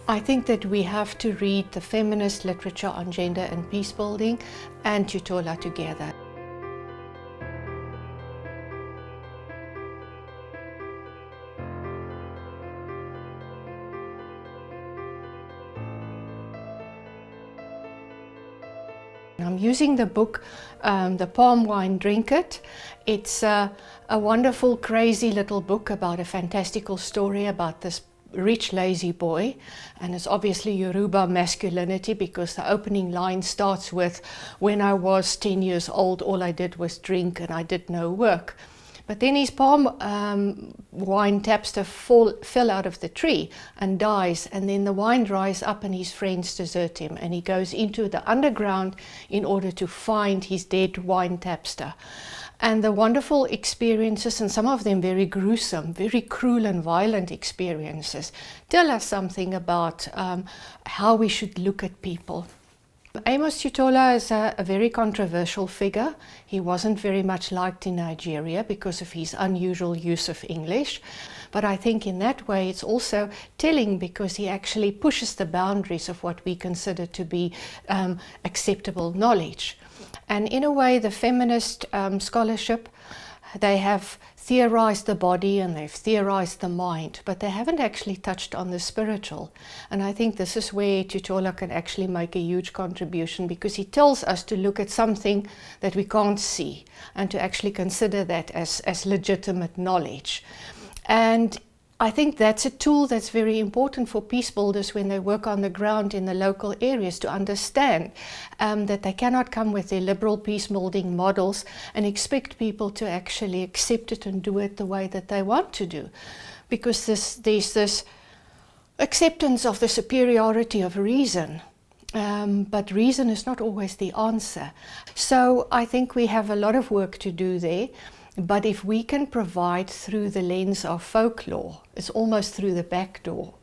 I think that we have to read the feminist literature on gender and peace building and Tutuola together. I'm using the book, The Palm Wine Drink It. It's a wonderful, crazy little book about a fantastical story about this rich, lazy boy. And it's obviously Yoruba masculinity, because the opening line starts with, "When I was 10 years old, all I did was drink and I did no work." But then his palm wine tapster fell out of the tree and dies, and then the wine dries up and his friends desert him, and he goes into the underground in order to find his dead wine tapster. And the wonderful experiences, and some of them very gruesome, very cruel and violent experiences, tell us something about how we should look at people. Amos Tutuola is a very controversial figure. He wasn't very much liked in Nigeria because of his unusual use of English. But I think in that way it's also telling, because he actually pushes the boundaries of what we consider to be acceptable knowledge. And in a way, the feminist scholarship, they have theorized the body and they've theorized the mind, but they haven't actually touched on the spiritual. And I think this is where Tutuola can actually make a huge contribution, because he tells us to look at something that we can't see and to actually consider that as legitimate knowledge. And I think that's a tool that's very important for peace builders when they work on the ground in the local areas, to understand that they cannot come with their liberal peace building models and expect people to actually accept it and do it the way that they want to do. Because there's this acceptance of the superiority of reason. But reason is not always the answer. So I think we have a lot of work to do there. But if we can provide through the lens of folklore, it's almost through the back door,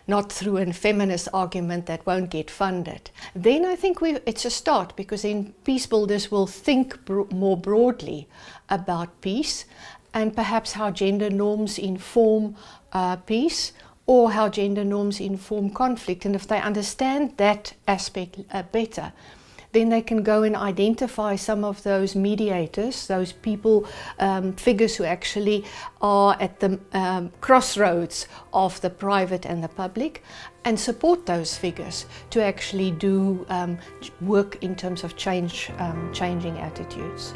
not through a feminist argument that won't get funded, then I think it's a start, because then peace builders will think more broadly about peace, and perhaps how gender norms inform peace, or how gender norms inform conflict. And if they understand that aspect better, then they can go and identify some of those mediators, those people, figures who actually are at the crossroads of the private and the public, and support those figures to actually do work in terms of changing attitudes.